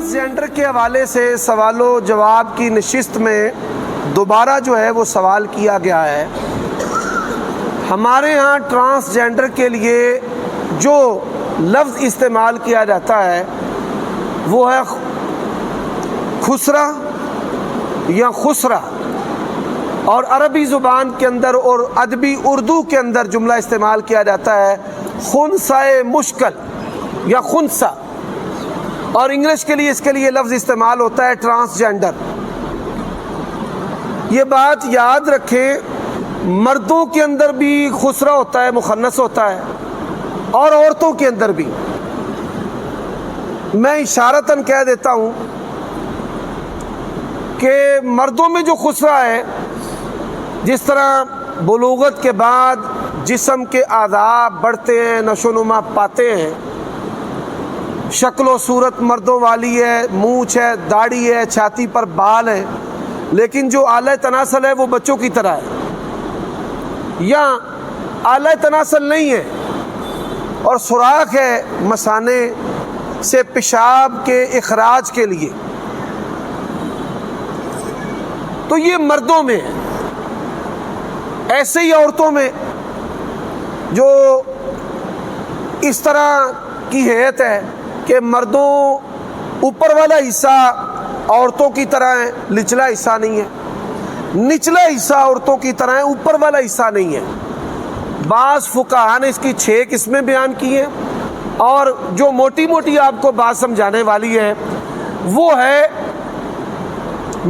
Transgender کے حوالے سے سوال و جواب کی نشست میں دوبارہ جو ہے وہ سوال کیا گیا ہے۔ ہمارے ہاں ٹرانسجینڈر کے لیے جو لفظ استعمال کیا جاتا ہے وہ ہے خسرہ یا خسرہ، اور عربی زبان کے اندر اور ادبی اردو کے اندر جملہ استعمال کیا جاتا ہے خنثی مشکل یا خنثی، اور انگلش کے لیے اس کے لیے لفظ استعمال ہوتا ہے ٹرانسجینڈر۔ یہ بات یاد رکھیں، مردوں کے اندر بھی خسرہ ہوتا ہے، مخنث ہوتا ہے، اور عورتوں کے اندر بھی۔ میں اشارتاً کہہ دیتا ہوں کہ مردوں میں جو خسرہ ہے، جس طرح بلوغت کے بعد جسم کے اعضاء بڑھتے ہیں، نشو و نما پاتے ہیں، شکل و صورت مردوں والی ہے، مونچھ ہے، داڑھی ہے، چھاتی پر بال ہے، لیکن جو اعلی تناسل ہے وہ بچوں کی طرح ہے، یا اعلی تناسل نہیں ہے اور سوراخ ہے مثانے سے پیشاب کے اخراج کے لیے، تو یہ مردوں میں ہے۔ ایسے ہی عورتوں میں جو اس طرح کی حیت ہے کہ مردوں اوپر والا حصہ عورتوں کی طرح ہے، نچلا حصہ نہیں ہے، نچلا حصہ عورتوں کی طرح ہے، اوپر والا حصہ نہیں ہے۔ بعض فقہاء نے اس کی 6 قسمیں بیان کی ہیں، اور جو موٹی موٹی آپ کو بات سمجھانے والی ہے وہ ہے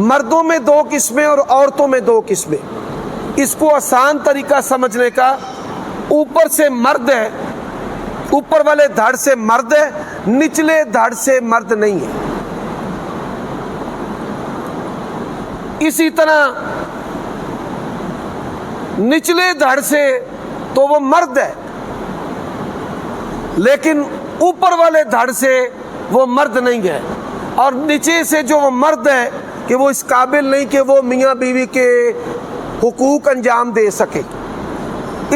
مردوں میں 2 قسمیں اور عورتوں میں 2 قسمیں۔ اس کو آسان طریقہ سمجھنے کا، اوپر سے مرد ہے، اوپر والے دھڑ سے مرد ہے، نچلے دھڑ سے مرد نہیں ہے۔ اسی طرح نچلے دھڑ سے تو وہ مرد ہے، لیکن اوپر والے دھڑ سے وہ مرد نہیں ہے، اور نیچے سے جو وہ مرد ہے کہ وہ اس قابل نہیں کہ وہ میاں بیوی کے حقوق انجام دے سکے۔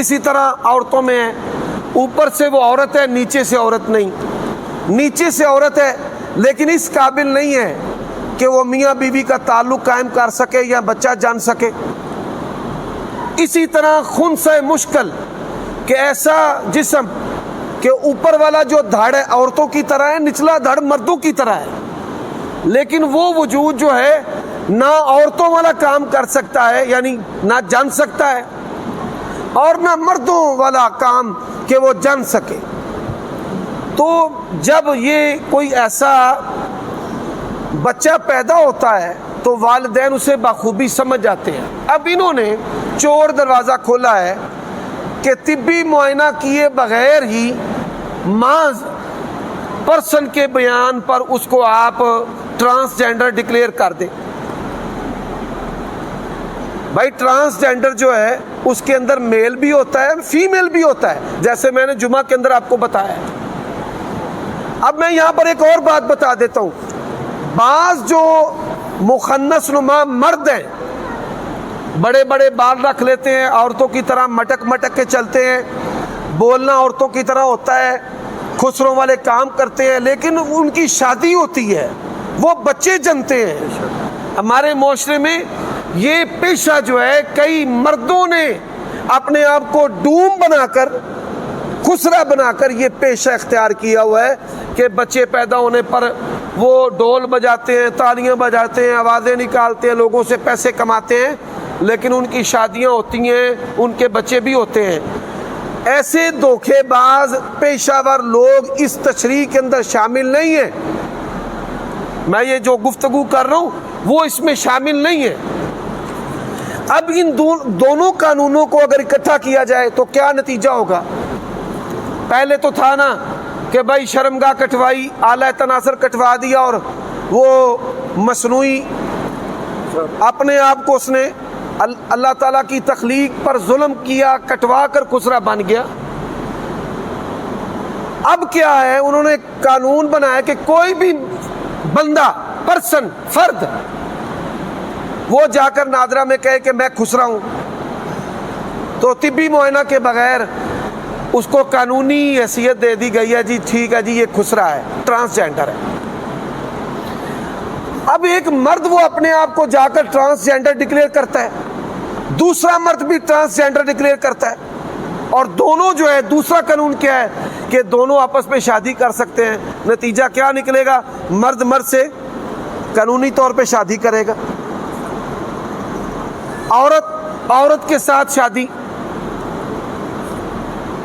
اسی طرح عورتوں میں ہے، اوپر سے وہ عورت ہے، نیچے سے عورت نہیں، نیچے سے عورت ہے لیکن اس قابل نہیں ہے کہ وہ میاں بیوی کا تعلق قائم کر سکے یا بچہ جان سکے۔ اسی طرح خنثی مشکل کہ ایسا جسم کہ اوپر والا جو دھڑ ہے عورتوں کی طرح ہے، نچلا دھڑ مردوں کی طرح ہے، لیکن وہ وجود جو ہے نہ عورتوں والا کام کر سکتا ہے، یعنی نہ جان سکتا ہے، اور نہ مردوں والا کام کہ وہ جان سکے۔ تو جب یہ کوئی ایسا بچہ پیدا ہوتا ہے تو والدین اسے بخوبی سمجھ جاتے ہیں۔ اب انہوں نے چور دروازہ کھولا ہے کہ طبی معائنہ کیے بغیر ہی محض پرسن کے بیان پر اس کو آپ ٹرانسجینڈر ڈکلیئر کر دیں۔ بھائی ٹرانسجینڈر جو ہے اس کے اندر میل بھی ہوتا ہے، فیمیل بھی ہوتا ہے، جیسے میں نے جمعہ کے اندر آپ کو بتایا ہے۔ اب میں یہاں پر ایک اور بات بتا دیتا ہوں، بعض جو مخنث نما مرد ہیں، بڑے بڑے بال رکھ لیتے ہیں، عورتوں کی طرح مٹک مٹک کے چلتے ہیں، بولنا عورتوں کی طرح ہوتا ہے، خسروں والے کام کرتے ہیں، لیکن ان کی شادی ہوتی ہے، وہ بچے جنتے ہیں۔ ہمارے معاشرے میں یہ پیشہ جو ہے کئی مردوں نے اپنے آپ کو ڈوم بنا کر، خسرہ بنا کر یہ پیشہ اختیار کیا ہوا ہے کہ بچے پیدا ہونے پر وہ ڈول بجاتے ہیں، تالیاں بجاتے ہیں، آوازیں نکالتے ہیں، لوگوں سے پیسے کماتے ہیں، لیکن ان کی شادیاں ہوتی ہیں، ان کے بچے بھی ہوتے ہیں۔ ایسے دھوکے باز پیشہ ور لوگ اس تشریح کے اندر شامل نہیں ہیں۔ میں یہ جو گفتگو کر رہا ہوں وہ اس میں شامل نہیں ہے۔ اب ان دونوں قانونوں کو اگر اکٹھا کیا جائے تو کیا نتیجہ ہوگا؟ پہلے تو تھا نا کہ بھائی شرمگاہ کٹوائی، اعلی تناسل کٹوا دیا، اور وہ مصنوعی اپنے آپ کو اس نے اللہ تعالیٰ کی تخلیق پر ظلم کیا، کٹوا کر خسرہ بن گیا۔ اب کیا ہے، انہوں نے قانون بنایا کہ کوئی بھی بندہ، پرسن، فرد، وہ جا کر نادرہ میں کہے کہ میں خسرہ ہوں، تو طبی معائنہ کے بغیر اس کو قانونی حیثیت دے دی گئی ہے، جی ٹھیک ہے جی یہ خسرہ ہے، ٹرانسجینڈر ہے۔ اب ایک مرد وہ اپنے آپ کو جا کر ٹرانسجینڈر ڈکلیئر کرتا ہے, دوسرا مرد بھی ٹرانسجینڈر ڈکلیئر کرتا ہے, اور دونوں جو ہے دوسرا قانون کیا ہے کہ دونوں آپس میں شادی کر سکتے ہیں. نتیجہ کیا نکلے گا؟ مرد مرد سے قانونی طور پہ شادی کرے گا, عورت عورت کے ساتھ شادی.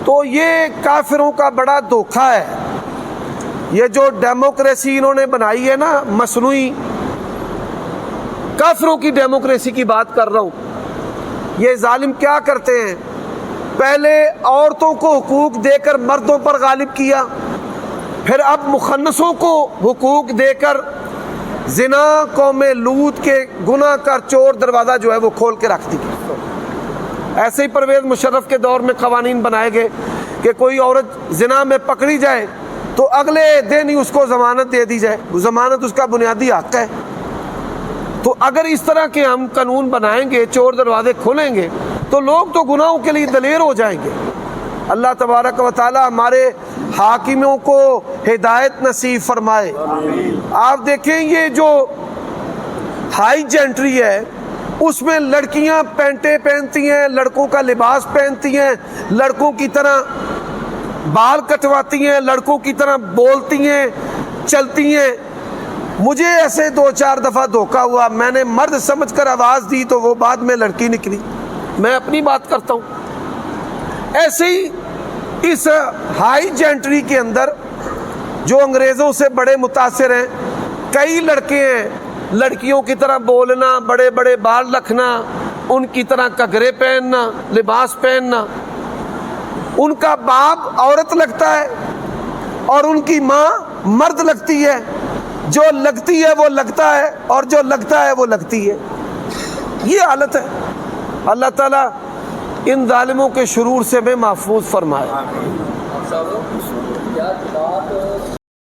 تو یہ کافروں کا بڑا دھوکہ ہے. یہ جو ڈیموکریسی انہوں نے بنائی ہے نا, مصنوعی, کافروں کی ڈیموکریسی کی بات کر رہا ہوں. یہ ظالم کیا کرتے ہیں؟ پہلے عورتوں کو حقوق دے کر مردوں پر غالب کیا, پھر اب مخنثوں کو حقوق دے کر زنا, قوم لوط کے گناہ کر چور دروازہ جو ہے وہ کھول کے رکھ دی. ایسے ہی پرویز مشرف کے دور میں قوانین بنائے گئے کہ کوئی عورت زنا میں پکڑی جائے تو اگلے دن ہی اس کو ضمانت دے دی جائے. ضمانت اس کا بنیادی حق ہے. تو اگر اس طرح کے ہم قانون بنائیں گے, چور دروازے کھولیں گے, تو لوگ تو گناہوں کے لیے دلیر ہو جائیں گے. اللہ تبارک و تعالی ہمارے حاکموں کو ہدایت نصیب فرمائے. آپ دیکھیں یہ جو ہائی جینٹری ہے اس میں لڑکیاں پینٹیں پہنتی ہیں, لڑکوں کا لباس پہنتی ہیں, لڑکوں کی طرح بال کٹواتی ہیں, لڑکوں کی طرح بولتی ہیں, چلتی ہیں. مجھے ایسے 2-4 دفعہ دھوکا ہوا, میں نے مرد سمجھ کر آواز دی تو وہ بعد میں لڑکی نکلی. میں اپنی بات کرتا ہوں. ایسے ہی اس ہائی جینٹری کے اندر جو انگریزوں سے بڑے متاثر ہیں, کئی لڑکے ہیں, لڑکیوں کی طرح بولنا, بڑے بڑے بال رکھنا, ان کی طرح گھگھرے پہننا, لباس پہننا. ان کا باپ عورت لگتا ہے اور ان کی ماں مرد لگتی ہے. جو لگتی ہے وہ لگتا ہے اور جو لگتا ہے وہ لگتی ہے. یہ حالت ہے. اللہ تعالیٰ ان ظالموں کے شرور سے بھی محفوظ فرمائے.